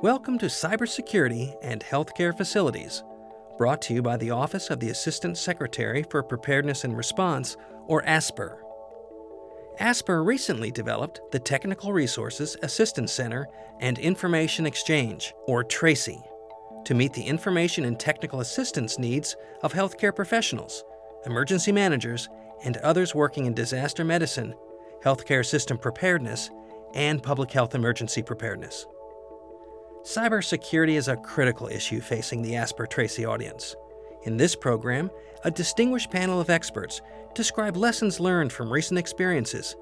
Welcome to Cybersecurity and Healthcare Facilities, brought to you by the Office of the Assistant Secretary for Preparedness and Response, or ASPR. ASPR recently developed the Technical Resources Assistance Center and Information Exchange, or TRACY, to meet the information and technical assistance needs of healthcare professionals, emergency managers, and others working in disaster medicine, healthcare system preparedness, and public health emergency preparedness. Cybersecurity is a critical issue facing the ASPR TRACY audience. In this program, a distinguished panel of experts describe lessons learned from recent experiences,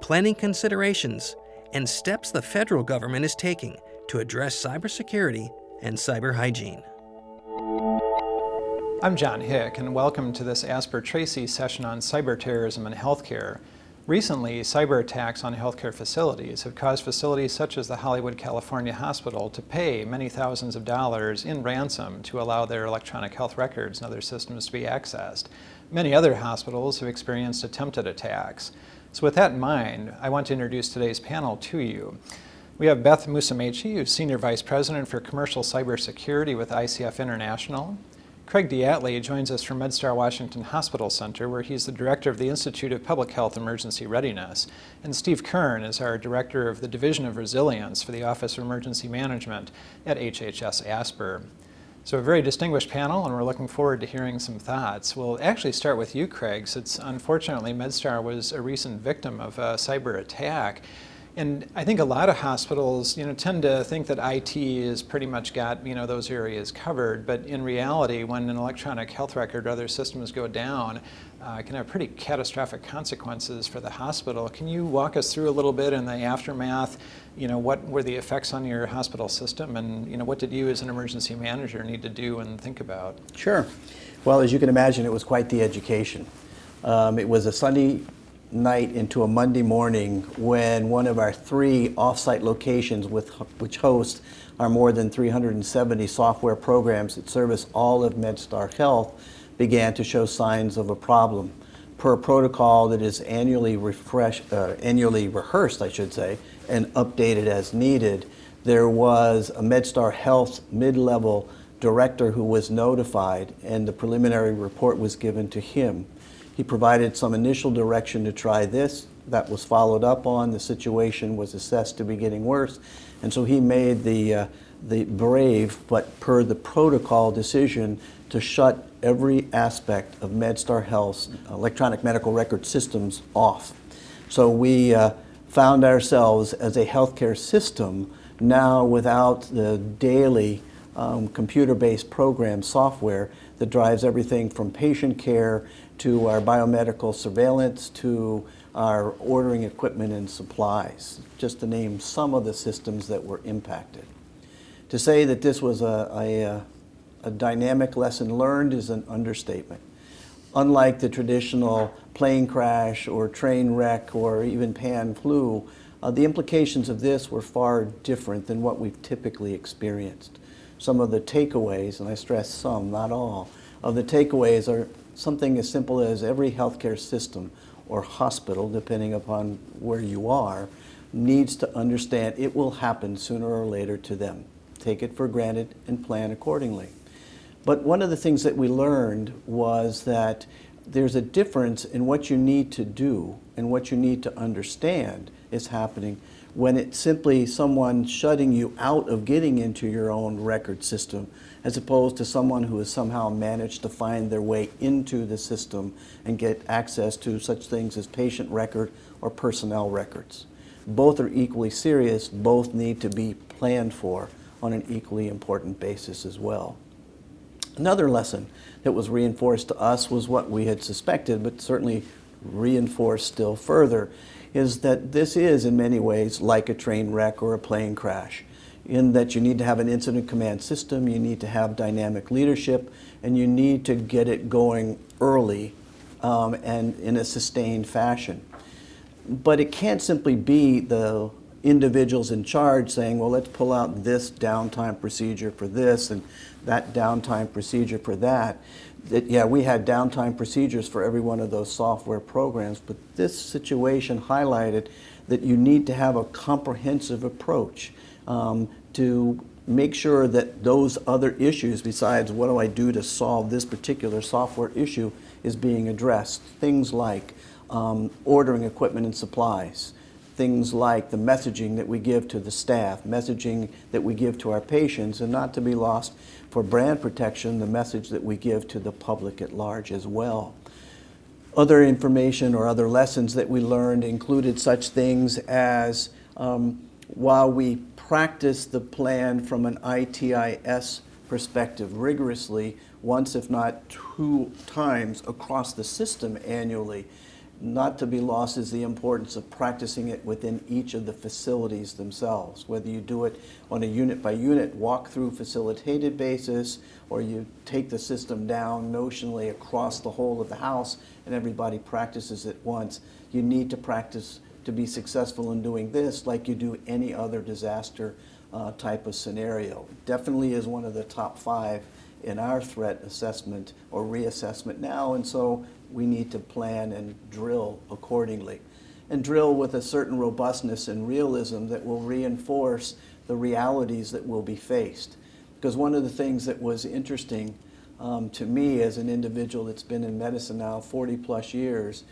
planning considerations, and steps the federal government is taking to address cybersecurity and cyber hygiene. I'm John Hick, and welcome to this ASPR TRACY session on cyber terrorism and healthcare. Recently, cyber attacks on healthcare facilities have caused facilities such as the Hollywood, California Hospital to pay many thousands of dollars in ransom to allow their electronic health records and other systems to be accessed. Many other hospitals have experienced attempted attacks. So with that in mind, I want to introduce today's panel to you. We have Beth Musumeci, who's Senior Vice President for Commercial Cybersecurity with ICF International. Craig Diatley joins us from MedStar Washington Hospital Center, where he's the Director of the Institute of Public Health Emergency Readiness. And Steve Kern is our Director of the Division of Resilience for the Office of Emergency Management at HHS ASPR. So a very distinguished panel, and we're looking forward to hearing some thoughts. We'll actually start with you, Craig, since unfortunately MedStar was a recent victim of a cyber attack. And I think a lot of hospitals, tend to think that IT has pretty much got, those areas covered. But in reality, when an electronic health record or other systems go down, it can have pretty catastrophic consequences for the hospital. Can you walk us through a little bit in the aftermath? What were the effects on your hospital system, and what did you as an emergency manager need to do and think about? Sure. Well, as you can imagine, it was quite the education. It was a Sunday night into a Monday morning when one of our 3 off-site locations which host our more than 370 software programs that service all of MedStar Health began to show signs of a problem. Per a protocol that is annually rehearsed, and updated as needed, there was a MedStar Health mid-level director who was notified, and the preliminary report was given to him. He provided some initial direction to try this. That was followed up on. The situation was assessed to be getting worse. And so he made the brave, but per the protocol, decision to shut every aspect of MedStar Health's electronic medical record systems off. So we found ourselves as a healthcare system now without the daily computer-based program software that drives everything from patient care to our biomedical surveillance to our ordering equipment and supplies, just to name some of the systems that were impacted. To say that this was a dynamic lesson learned is an understatement. Unlike the traditional plane crash or train wreck or even pan flu, the implications of this were far different than what we've typically experienced. Some of the takeaways, and I stress some, not all, of the takeaways are something as simple as every healthcare system or hospital, depending upon where you are, needs to understand it will happen sooner or later to them. Take it for granted and plan accordingly. But one of the things that we learned was that there's a difference in what you need to do and what you need to understand is happening when it's simply someone shutting you out of getting into your own record system, as opposed to someone who has somehow managed to find their way into the system and get access to such things as patient record or personnel records. Both are equally serious, both need to be planned for on an equally important basis as well. Another lesson that was reinforced to us was what we had suspected, but certainly reinforced still further, is that this is in many ways like a train wreck or a plane crash, in that you need to have an incident command system, you need to have dynamic leadership, and you need to get it going early and in a sustained fashion. But it can't simply be the individuals in charge saying, well, let's pull out this downtime procedure for this and that downtime procedure for that. Yeah, we had downtime procedures for every one of those software programs, but this situation highlighted that you need to have a comprehensive approach to make sure that those other issues, besides what do I do to solve this particular software issue, is being addressed. Things like ordering equipment and supplies, things like the messaging that we give to the staff, messaging that we give to our patients, and not to be lost for brand protection, the message that we give to the public at large as well. Other information or other lessons that we learned included such things as while we practice the plan from an ITIS perspective rigorously, once if not 2 times across the system annually, not to be lost is the importance of practicing it within each of the facilities themselves, whether you do it on a unit-by-unit walk-through facilitated basis, or you take the system down notionally across the whole of the house and everybody practices it once. You need to practice to be successful in doing this like you do any other disaster type of scenario. Definitely is one of the top 5 in our threat assessment or reassessment now, and so we need to plan and drill accordingly. And drill with a certain robustness and realism that will reinforce the realities that will be faced. Because one of the things that was interesting to me as an individual that's been in medicine now 40 plus years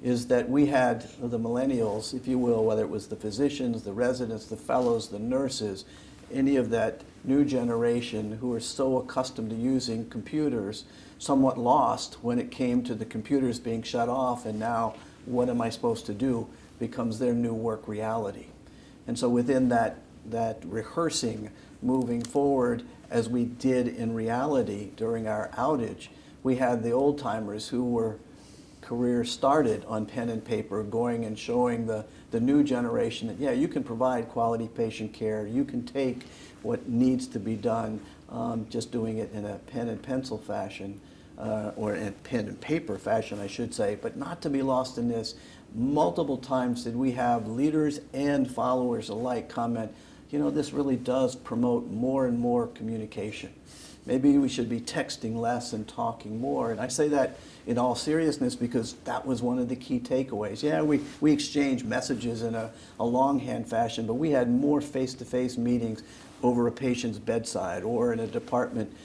is that we had the millennials, if you will, whether it was the physicians, the residents, the fellows, the nurses, any of that new generation who are so accustomed to using computers, somewhat lost when it came to the computers being shut off, and now what am I supposed to do becomes their new work reality. And so within that rehearsing, moving forward as we did in reality during our outage, we had the old timers who were careers started on pen and paper, going and showing the new generation that, yeah, you can provide quality patient care, you can take what needs to be done, just doing it in a pen and pencil fashion, or in pen and paper fashion, I should say, but not to be lost in this. Multiple times did we have leaders and followers alike comment, you know, this really does promote more and more communication. Maybe we should be texting less and talking more. And I say that in all seriousness because that was one of the key takeaways. Yeah, we exchanged messages in a longhand fashion, but we had more face-to-face meetings over a patient's bedside or in a department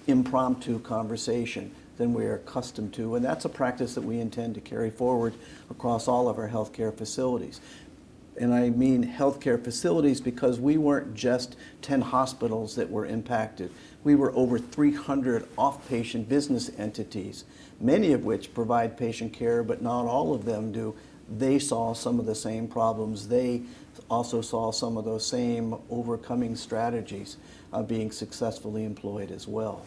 impromptu conversation than we are accustomed to. And that's a practice that we intend to carry forward across all of our healthcare facilities. And I mean healthcare facilities because we weren't just 10 hospitals that were impacted. We were over 300 off-patient business entities, many of which provide patient care, but not all of them do. They saw some of the same problems. They also saw some of those same overcoming strategies being successfully employed as well.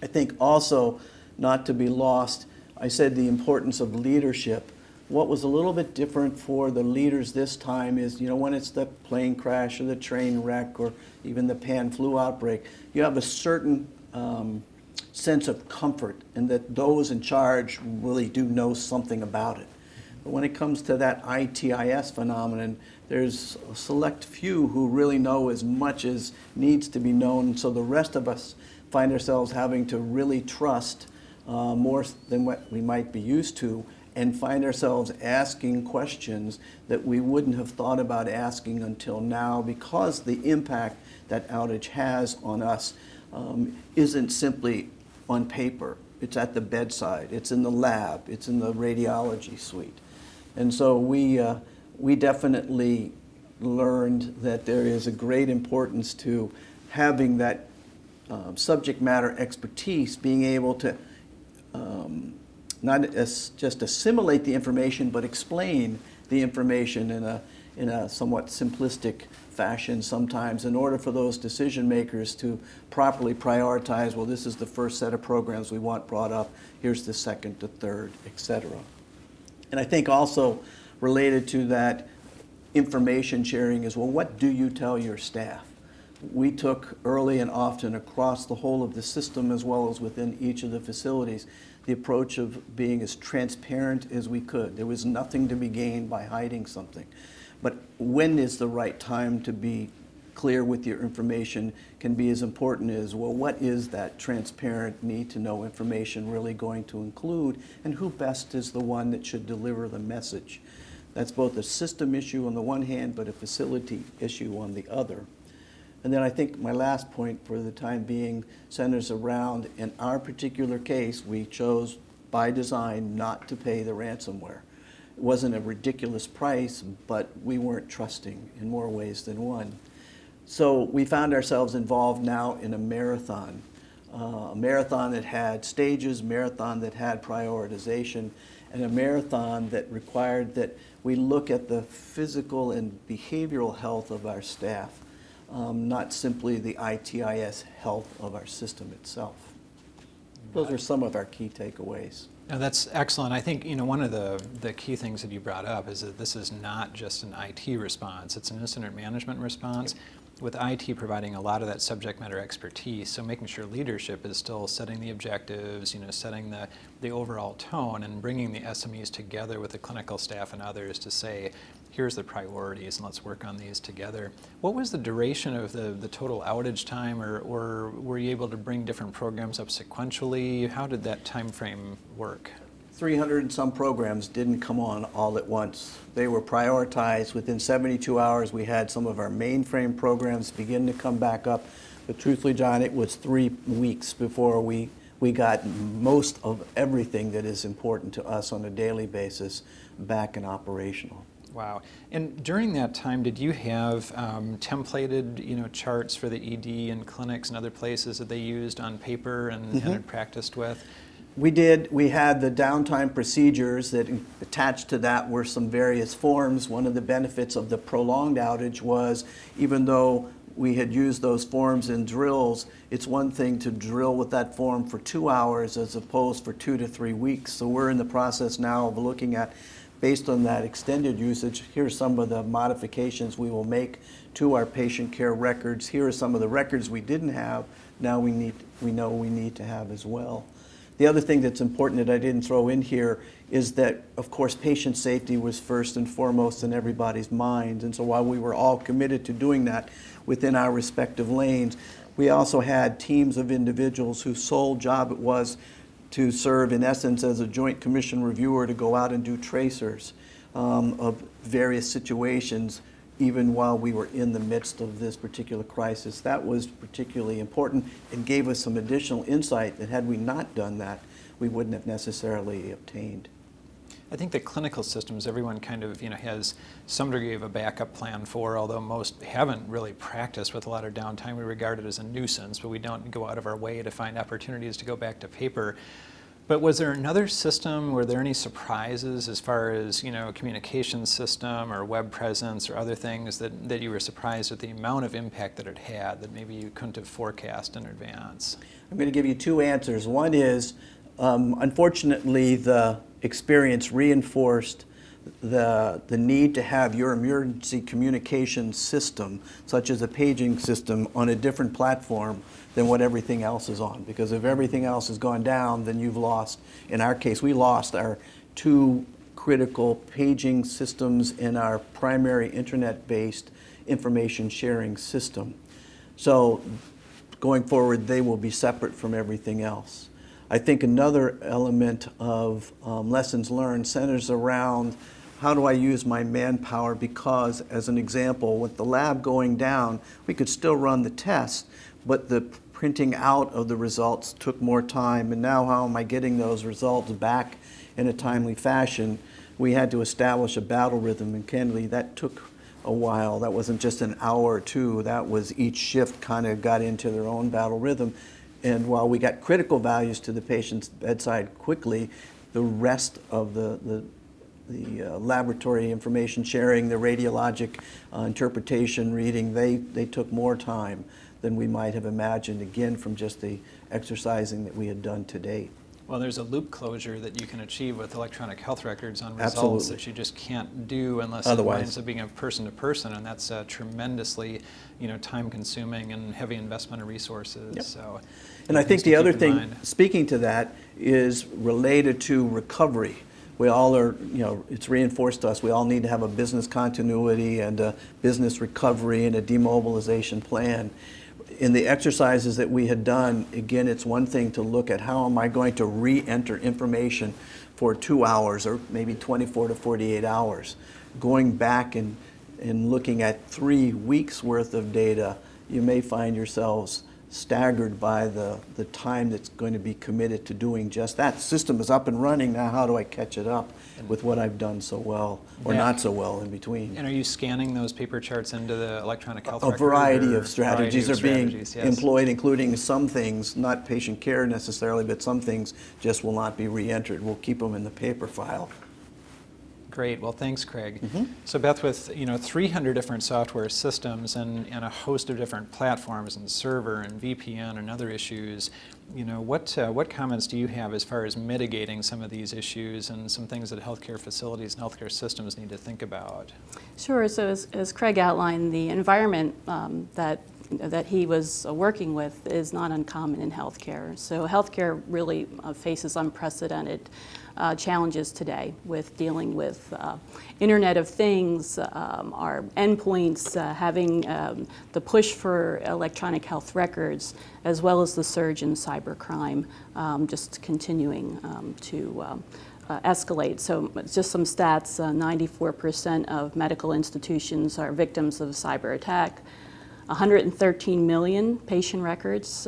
I think also, not to be lost, I said the importance of leadership. What was a little bit different for the leaders this time is, you know, when it's the plane crash or the train wreck or even the pan flu outbreak, you have a certain sense of comfort and that those in charge really do know something about it. But when it comes to that ITIS phenomenon, there's a select few who really know as much as needs to be known, so the rest of us find ourselves having to really trust more than what we might be used to, and find ourselves asking questions that we wouldn't have thought about asking until now, because the impact that outage has on us isn't simply on paper. It's at the bedside, it's in the lab, it's in the radiology suite. And so we definitely learned that there is a great importance to having that subject matter expertise, being able to not just assimilate the information, but explain the information in a somewhat simplistic fashion sometimes, in order for those decision makers to properly prioritize, well, this is the first set of programs we want brought up, here's the second, the third, etc. And I think also related to that information sharing is, well, what do you tell your staff? We took early and often across the whole of the system, as well as within each of the facilities, the approach of being as transparent as we could. There was nothing to be gained by hiding something. But when is the right time to be clear with your information can be as important as, well, what is that transparent need-to-know information really going to include, and who best is the one that should deliver the message? That's both a system issue on the one hand, but a facility issue on the other. And then I think my last point for the time being centers around, in our particular case, we chose by design not to pay the ransomware. It wasn't a ridiculous price, but we weren't trusting in more ways than one. So we found ourselves involved now in a marathon that had stages, marathon that had prioritization, and a marathon that required that we look at the physical and behavioral health of our staff, not simply the ITIS health of our system itself. Those are some of our key takeaways. Now that's excellent. I think one of the key things that you brought up is that this is not just an IT response, it's an incident management response. With IT providing a lot of that subject matter expertise, so making sure leadership is still setting the objectives, setting the overall tone and bringing the SMEs together with the clinical staff and others to say, here's the priorities and let's work on these together. What was the duration of the total outage time, or were you able to bring different programs up sequentially? How did that time frame work? 300 and some programs didn't come on all at once. They were prioritized. Within 72 hours, we had some of our mainframe programs begin to come back up. But truthfully, John, it was 3 weeks before we got most of everything that is important to us on a daily basis back and operational. Wow. And during that time, did you have templated, charts for the ED and clinics and other places that they used on paper and had practiced with? We did. We had the downtime procedures that attached to that were some various forms. One of the benefits of the prolonged outage was, even though we had used those forms in drills, it's one thing to drill with that form for 2 hours as opposed for 2 to 3 weeks. So we're in the process now of looking at, based on that extended usage, here's some of the modifications we will make to our patient care records. Here are some of the records we didn't have. Now we know we need to have as well. The other thing that's important that I didn't throw in here is that, of course, patient safety was first and foremost in everybody's minds. And so while we were all committed to doing that within our respective lanes, we also had teams of individuals whose sole job it was to serve, in essence, as a joint commission reviewer to go out and do tracers of various situations, even while we were in the midst of this particular crisis. That was particularly important and gave us some additional insight that had we not done that, we wouldn't have necessarily obtained. I think the clinical systems, everyone kind of has some degree of a backup plan for, although most haven't really practiced with a lot of downtime. We regard it as a nuisance, but we don't go out of our way to find opportunities to go back to paper. But was there another system? Were there any surprises as far as communication system or web presence or other things that you were surprised at the amount of impact that it had that maybe you couldn't have forecast in advance? I'm going to give you two answers. One is, unfortunately, the experience reinforced the need to have your emergency communication system, such as a paging system, on a different platform than what everything else is on. Because if everything else has gone down, then you've lost, in our case, we lost our two critical paging systems in our primary internet-based information sharing system. So going forward, they will be separate from everything else. I think another element of lessons learned centers around how do I use my manpower, because, as an example, with the lab going down, we could still run the tests, but the printing out of the results took more time, and now how am I getting those results back in a timely fashion? We had to establish a battle rhythm, and candidly, that took a while. That wasn't just an hour or two. That was each shift kind of got into their own battle rhythm. And while we got critical values to the patient's bedside quickly, the rest of the laboratory information sharing, the radiologic interpretation, reading, they took more time than we might have imagined, again, from just the exercising that we had done to date. Well, there's a loop closure that you can achieve with electronic health records on results Absolutely. that you just can't do unless Otherwise. it winds up being a person-to-person, and that's tremendously, time-consuming and heavy investment of resources. Yep. So, and I think the other thing, mind. speaking to that, is related to recovery. We all are, it's reinforced to us, we all need to have a business continuity and a business recovery and a demobilization plan. In the exercises that we had done, again, it's one thing to look at how am I going to re-enter information for 2 hours or maybe 24 to 48 hours. Going back and looking at 3 weeks worth of data you may find yourselves staggered by the time that's going to be committed to doing just that. The system is up and running now. How do I catch it up with what I've done so well or not so well in between? And are you scanning those paper charts into the electronic health A record? variety of strategies are being yes. employed, including some things, not patient care necessarily, but some things just will not be re-entered. We'll keep them in the paper file. Great. Well, thanks, Craig. So, Beth, with 300 different software systems and a host of different platforms and server and VPN and other issues, what comments do you have as far as mitigating some of these issues and some things that healthcare facilities and healthcare systems need to think about? Sure. So, as Craig outlined, the environment that he was working with is not uncommon in healthcare. So, healthcare really faces unprecedented challenges today with dealing with Internet of Things, our endpoints, having the push for electronic health records, as well as the surge in cybercrime, just continuing to escalate. So just some stats, 94% of medical institutions are victims of cyber attack. 113 million patient records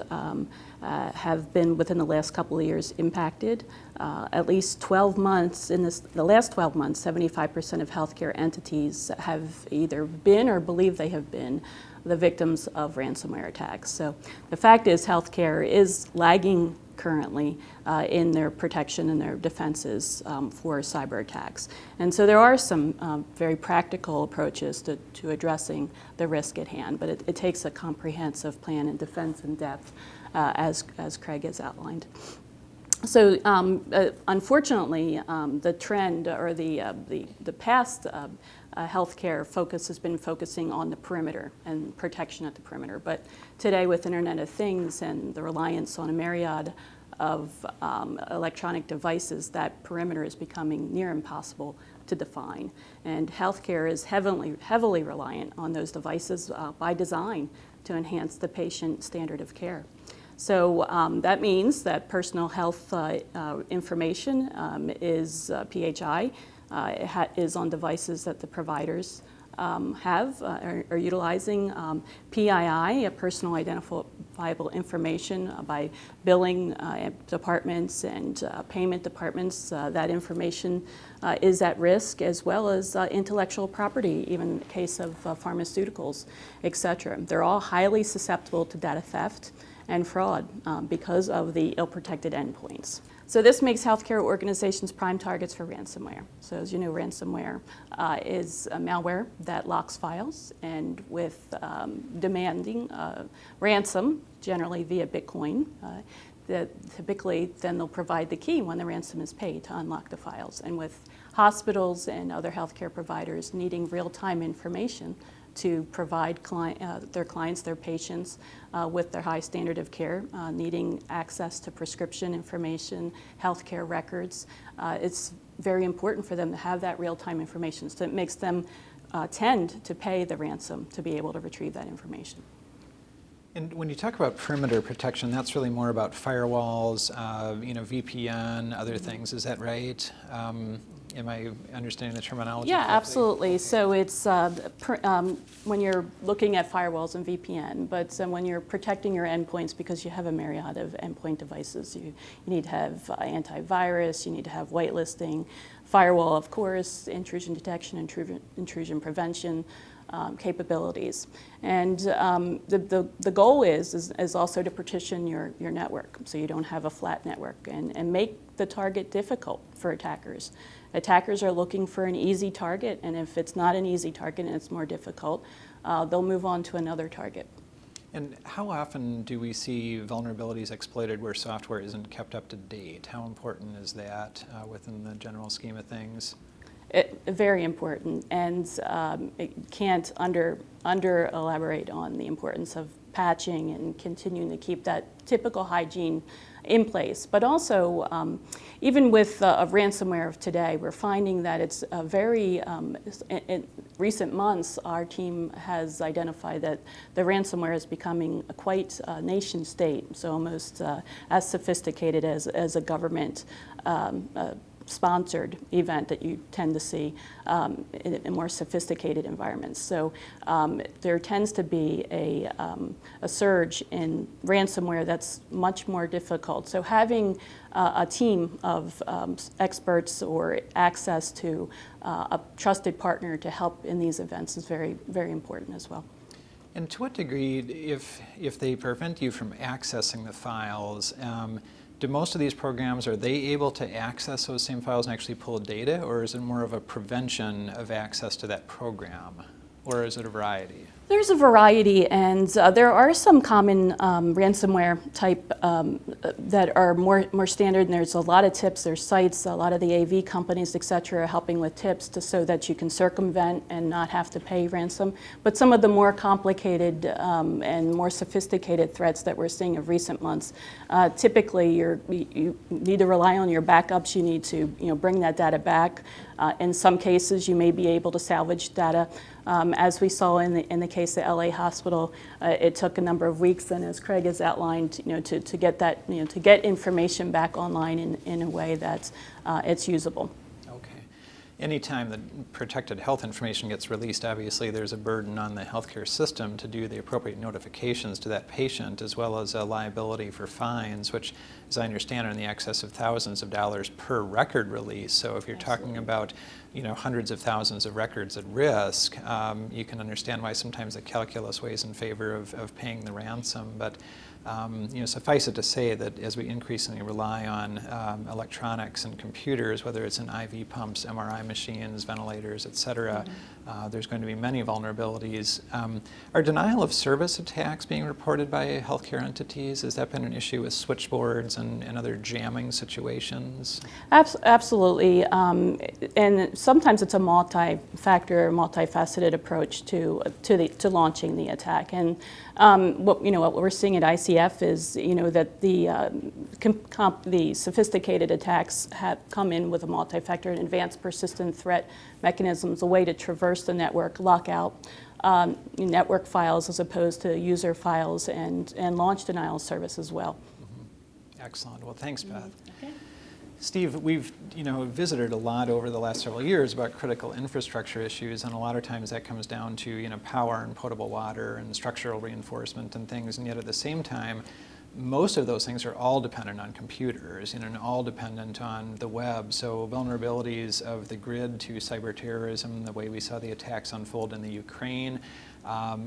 have been within the last couple of years impacted. At least 12 months, the last 12 months, 75% of healthcare entities have either been or believe they have been the victims of ransomware attacks. So the fact is healthcare is lagging currently in their protection and their defenses for cyber attacks. And so there are some very practical approaches to addressing the risk at hand, but it takes a comprehensive plan and defense in depth, as Craig has outlined. So unfortunately, the trend or the past healthcare focus has been focusing on the perimeter and protection at the perimeter. But today, with Internet of Things and the reliance on a myriad of electronic devices, that perimeter is becoming near impossible to define. And healthcare is heavily reliant on those devices by design to enhance the patient standard of care. So that means that personal health information is PHI, is on devices that the providers are utilizing. PII, personal identifiable information, by billing departments and payment departments. That information is at risk, as well as intellectual property, even in the case of pharmaceuticals, et cetera. They're all highly susceptible to data theft and fraud because of the ill-protected endpoints. So this makes healthcare organizations prime targets for ransomware. So as you know, ransomware is a malware that locks files, and with demanding ransom, generally via Bitcoin, that typically then they'll provide the key when the ransom is paid to unlock the files. And with hospitals and other healthcare providers needing real-time information to provide their clients, their patients, with their high standard of care, needing access to prescription information, healthcare records. It's very important for them to have that real-time information, so it makes them tend to pay the ransom to be able to retrieve that information. And when you talk about perimeter protection, that's really more about firewalls, VPN, other things. Is that right? Am I understanding the terminology Yeah, correctly? absolutely. So it's when you're looking at firewalls and VPN, but when you're protecting your endpoints, because you have a myriad of endpoint devices, you need to have antivirus, you need to have whitelisting, firewall, of course, intrusion detection, intrusion prevention, capabilities. And the goal is also to partition your network, so you don't have a flat network, and make the target difficult for attackers. Attackers are looking for an easy target, and if it's not an easy target and it's more difficult, they'll move on to another target. And how often do we see vulnerabilities exploited where software isn't kept up to date? How important is that within the general scheme of things? Very important, and it can't under elaborate on the importance of patching and continuing to keep that typical hygiene in place. But also, even with ransomware of today, we're finding that it's in recent months, our team has identified that the ransomware is becoming quite nation state, so almost as sophisticated as a government sponsored event that you tend to see in more sophisticated environments. So there tends to be a surge in ransomware that's much more difficult. So having a team of experts or access to a trusted partner to help in these events is very, very important as well. And to what degree, if they prevent you from accessing the files, do most of these programs, are they able to access those same files and actually pull data, or is it more of a prevention of access to that program, or is it a variety? There's a variety, and there are some common ransomware type that are more standard, and there's a lot of tips. There's sites, a lot of the AV companies, et cetera, are helping with tips so that you can circumvent and not have to pay ransom. But some of the more complicated and more sophisticated threats that we're seeing of recent months, typically you need to rely on your backups. You need to bring that data back. In some cases, you may be able to salvage data. As we saw in the case of LA Hospital, it took a number of weeks, and as Craig has outlined, to get that, to get information back online in a way that it's usable. Okay. Anytime that protected health information gets released, obviously there's a burden on the healthcare system to do the appropriate notifications to that patient, as well as a liability for fines, which, as I understand, are in the excess of thousands of dollars per record release. So if you're talking about hundreds of thousands of records at risk, you can understand why sometimes the calculus weighs in favor of paying the ransom. But suffice it to say that as we increasingly rely on electronics and computers, whether it's in IV pumps, MRI machines, ventilators, et cetera, there's going to be many vulnerabilities. Are denial of service attacks being reported by healthcare entities? Has that been an issue with switchboards and other jamming situations? Absolutely, and sometimes it's a multi-factor, multifaceted approach to launching the attack. And what we're seeing at ICF is that the sophisticated attacks have come in with a multi-factor and advanced persistent threat mechanisms, a way to traverse the network, lock out network files as opposed to user files, and launch denial of service as well. Mm-hmm. Excellent. Well, thanks, Beth. Okay. Steve, we've visited a lot over the last several years about critical infrastructure issues, and a lot of times that comes down to power and potable water and structural reinforcement and things, and yet at the same time, most of those things are all dependent on computers, and all dependent on the web. So vulnerabilities of the grid to cyber terrorism, the way we saw the attacks unfold in the Ukraine,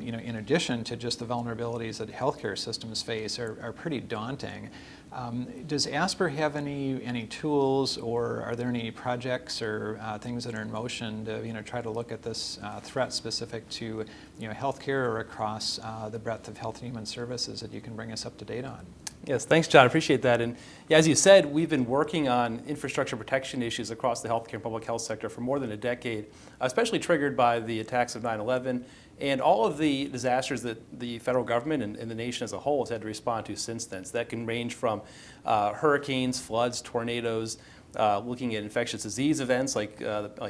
in addition to just the vulnerabilities that healthcare systems face, are pretty daunting. Does ASPR have any tools, or are there any projects or things that are in motion to try to look at this threat specific to healthcare or across the breadth of health and human services that you can bring us up to date on? Yes, thanks, John. I appreciate that. And yeah, as you said, we've been working on infrastructure protection issues across the healthcare and public health sector for more than a decade, especially triggered by the attacks of 9/11 and all of the disasters that the federal government and the nation as a whole has had to respond to since then. So that can range from hurricanes, floods, tornadoes, looking at infectious disease events like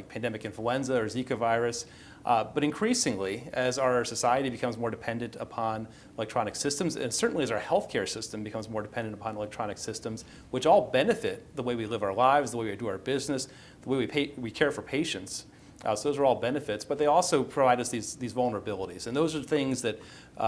pandemic influenza or Zika virus. But increasingly, as our society becomes more dependent upon electronic systems, and certainly as our healthcare system becomes more dependent upon electronic systems, which all benefit the way we live our lives, the way we do our business, the way we care for patients. So those are all benefits, but they also provide us these vulnerabilities. And those are things that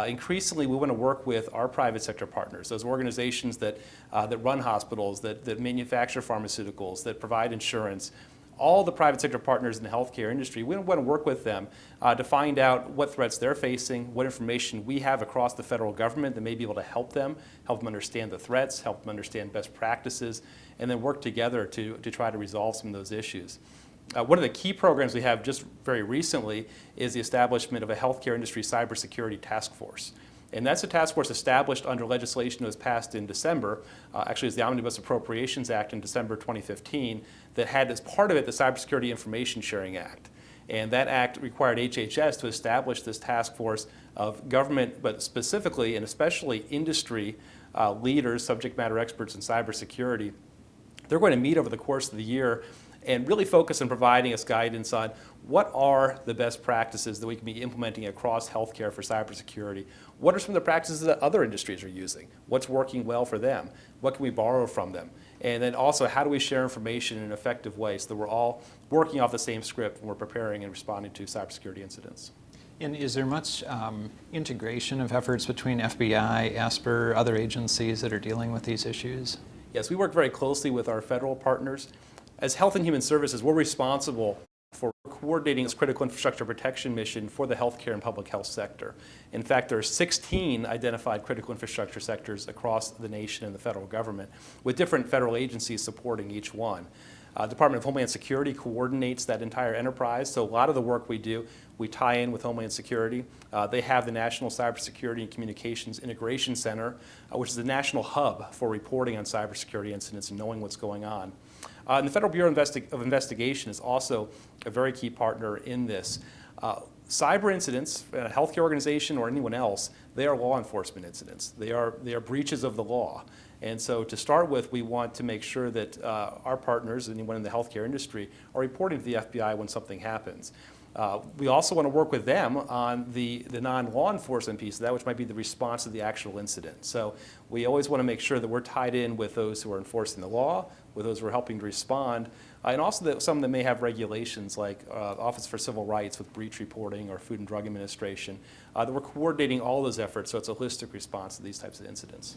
increasingly we want to work with our private sector partners, those organizations that run hospitals, that manufacture pharmaceuticals, that provide insurance. All the private sector partners in the healthcare industry, we want to work with them to find out what threats they're facing, what information we have across the federal government that may be able to help them understand the threats, help them understand best practices, and then work together to try to resolve some of those issues. One of the key programs we have just very recently is the establishment of a healthcare industry cybersecurity task force. And that's a task force established under legislation that was passed in December, actually it's the Omnibus Appropriations Act in December 2015, that had as part of it the Cybersecurity Information Sharing Act. And that act required HHS to establish this task force of government, but specifically and especially industry leaders, subject matter experts in cybersecurity. They're going to meet over the course of the year and really focus on providing us guidance on what are the best practices that we can be implementing across healthcare for cybersecurity. What are some of the practices that other industries are using? What's working well for them? What can we borrow from them? And then also, how do we share information in an effective way so that we're all working off the same script when we're preparing and responding to cybersecurity incidents? And is there much integration of efforts between FBI, ASPR, other agencies that are dealing with these issues? Yes, we work very closely with our federal partners. As Health and Human Services, we're responsible for coordinating this critical infrastructure protection mission for the healthcare and public health sector. In fact, there are 16 identified critical infrastructure sectors across the nation and the federal government, with different federal agencies supporting each one. Department of Homeland Security coordinates that entire enterprise, so a lot of the work we do, we tie in with Homeland Security. They have the National Cybersecurity and Communications Integration Center, which is the national hub for reporting on cybersecurity incidents and knowing what's going on. And the Federal Bureau of Investigation is also a very key partner in this. Cyber incidents, a healthcare organization or anyone else, they are law enforcement incidents. They are breaches of the law. And so to start with, we want to make sure that our partners, anyone in the healthcare industry, are reporting to the FBI when something happens. We also want to work with them on the non-law enforcement piece of that, which might be the response to the actual incident. So we always want to make sure that we're tied in with those who are enforcing the law, with those who are helping to respond, and also that some that may have regulations like Office for Civil Rights with breach reporting or Food and Drug Administration, that we're coordinating all those efforts so it's a holistic response to these types of incidents.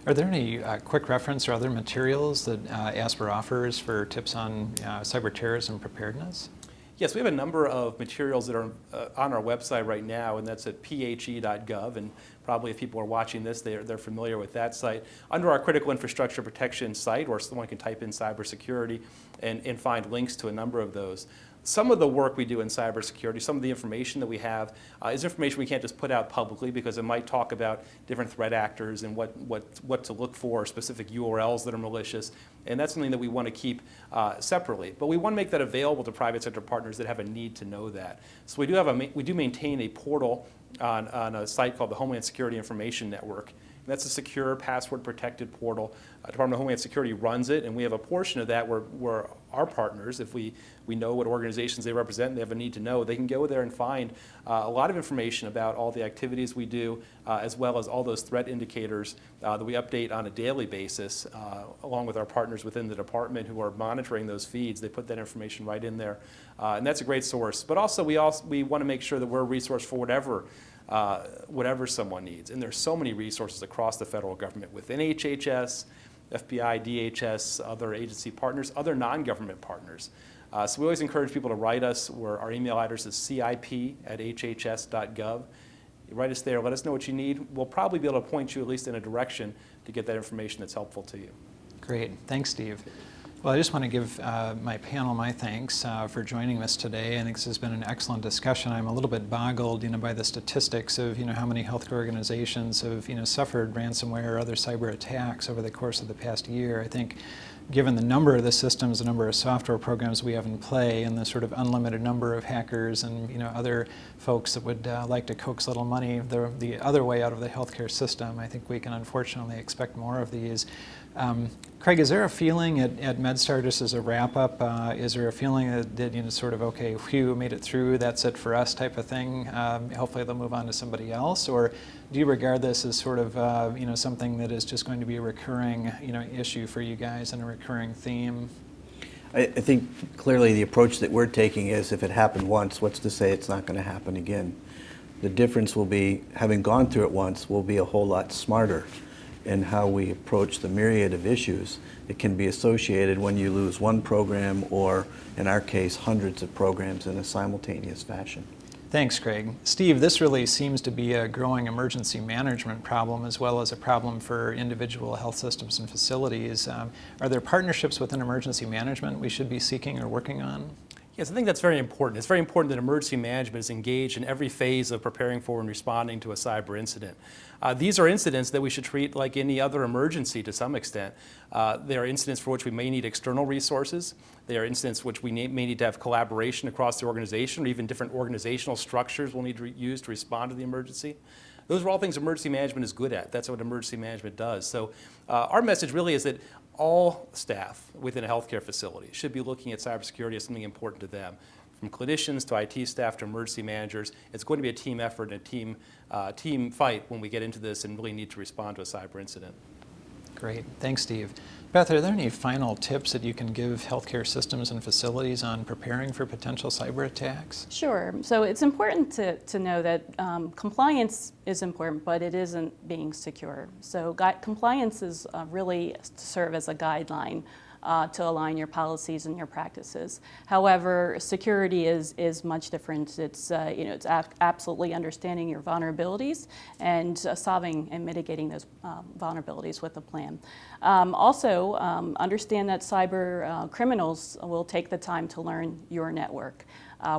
Are there any quick reference or other materials that ASPR offers for tips on cyber terrorism preparedness? Yes, we have a number of materials that are on our website right now, and that's at phe.gov. And probably if people are watching this, they're familiar with that site. Under our critical infrastructure protection site, or someone can type in cybersecurity and find links to a number of those. Some of the work we do in cybersecurity, some of the information that we have, is information we can't just put out publicly because it might talk about different threat actors and what to look for, specific URLs that are malicious, and that's something that we want to keep separately. But we want to make that available to private sector partners that have a need to know that. So we do maintain a portal on a site called the Homeland Security Information Network. And that's a secure, password-protected portal. Department of Homeland Security runs it, and we have a portion of that where our partners, if we know what organizations they represent and they have a need to know, they can go there and find a lot of information about all the activities we do, as well as all those threat indicators that we update on a daily basis, along with our partners within the department who are monitoring those feeds. They put that information right in there, and that's a great source. But also, we want to make sure that we're a resource for whatever someone needs. And there's so many resources across the federal government within HHS, FBI, DHS, other agency partners, other non-government partners. So we always encourage people to write us. Our email address is cip@hhs.gov. You write us there, let us know what you need. We'll probably be able to point you at least in a direction to get that information that's helpful to you. Great. Thanks, Steve. Well, I just want to give my panel my thanks for joining us today. I think this has been an excellent discussion. I'm a little bit boggled, by the statistics of, how many healthcare organizations have, suffered ransomware or other cyber attacks over the course of the past year. I think, given the number of the systems, the number of software programs we have in play, and the sort of unlimited number of hackers and, other folks that would like to coax a little money the other way out of the healthcare system, I think we can unfortunately expect more of these. Craig, is there a feeling at MedStar, just as a wrap-up, is there a feeling that sort of, okay, whew, made it through, that's it for us type of thing? Hopefully they'll move on to somebody else, or do you regard this as sort of, something that is just going to be a recurring, issue for you guys and a recurring theme? I think clearly the approach that we're taking is, if it happened once, what's to say it's not going to happen again? The difference will be, having gone through it once, we'll be a whole lot smarter in how we approach the myriad of issues that can be associated when you lose one program, or in our case, hundreds of programs in a simultaneous fashion. Thanks, Craig. Steve, this really seems to be a growing emergency management problem as well as a problem for individual health systems and facilities. Are there partnerships within emergency management we should be seeking or working on? Yes, I think that's very important. It's very important that emergency management is engaged in every phase of preparing for and responding to a cyber incident. These are incidents that we should treat like any other emergency to some extent. They are incidents for which we may need external resources. They are incidents which we may need to have collaboration across the organization, or even different organizational structures we'll need to use to respond to the emergency. Those are all things emergency management is good at. That's what emergency management does. So our message really is that all staff within a healthcare facility should be looking at cybersecurity as something important to them. From clinicians to IT staff to emergency managers, it's going to be a team effort and a team fight when we get into this and really need to respond to a cyber incident. Great. Thanks, Steve. Beth, are there any final tips that you can give healthcare systems and facilities on preparing for potential cyber attacks? Sure. So it's important to know that compliance is important, but it isn't being secure. So compliance is really to serve as a guideline to align your policies and your practices. However, security is much different. It's it's absolutely understanding your vulnerabilities and solving and mitigating those vulnerabilities with a plan. Also, understand that cyber criminals will take the time to learn your network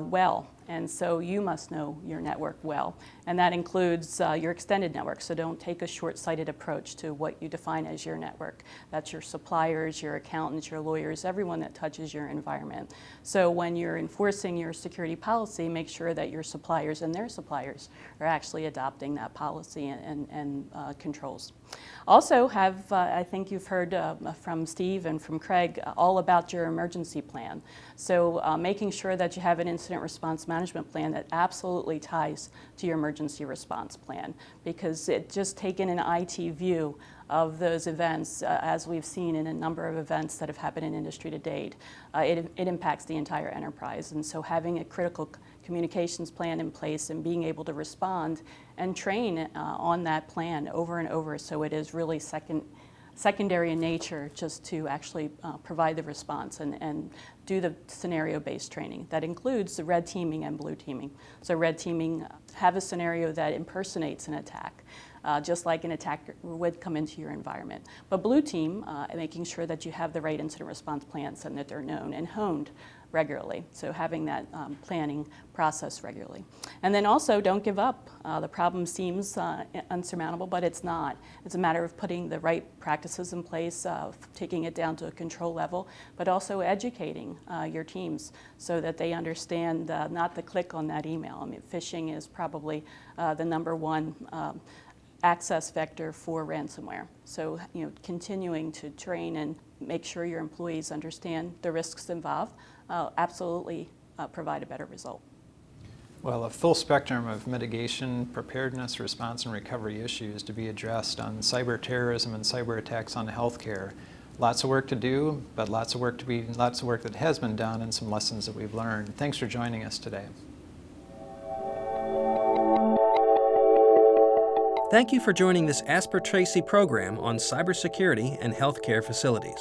well. And so you must know your network well. And that includes your extended network. So don't take a short-sighted approach to what you define as your network. That's your suppliers, your accountants, your lawyers, everyone that touches your environment. So when you're enforcing your security policy, make sure that your suppliers and their suppliers are actually adopting that policy and controls. Also have, I think you've heard from Steve and from Craig, all about your emergency plan. So making sure that you have an incident response management plan that absolutely ties to your emergency response plan, because it just taken an IT view of those events, as we've seen in a number of events that have happened in industry to date, it impacts the entire enterprise. And so having a critical communications plan in place and being able to respond and train on that plan over and over, so it is really secondary in nature, just to actually provide the response and do the scenario-based training. That includes the red teaming and blue teaming. So red teaming, have a scenario that impersonates an attack, just like an attacker would come into your environment. But blue team, making sure that you have the right incident response plans and that they're known and honed regularly. So having that planning process regularly. And then also, don't give up. The problem seems unsurmountable, but it's not. It's a matter of putting the right practices in place, taking it down to a control level, but also educating your teams so that they understand not to click on that email. I mean, phishing is probably the number one access vector for ransomware. So, continuing to train and make sure your employees understand the risks involved absolutely provide a better result. Well, a full spectrum of mitigation, preparedness, response, and recovery issues to be addressed on cyber terrorism and cyber attacks on healthcare. Lots of work to do, but lots of work that has been done and some lessons that we've learned. Thanks for joining us today. Thank you for joining this Asper Tracy program on cybersecurity and healthcare facilities.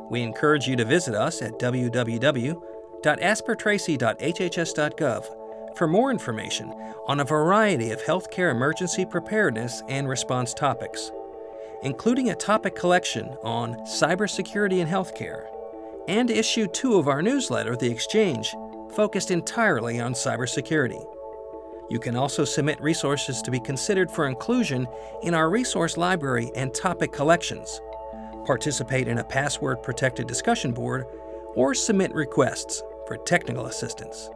We encourage you to visit us at www.aspertracy.hhs.gov for more information on a variety of healthcare emergency preparedness and response topics, including a topic collection on cybersecurity and healthcare, and issue 2 of our newsletter, The Exchange, focused entirely on cybersecurity. You can also submit resources to be considered for inclusion in our resource library and topic collections, participate in a password-protected discussion board, or submit requests for technical assistance.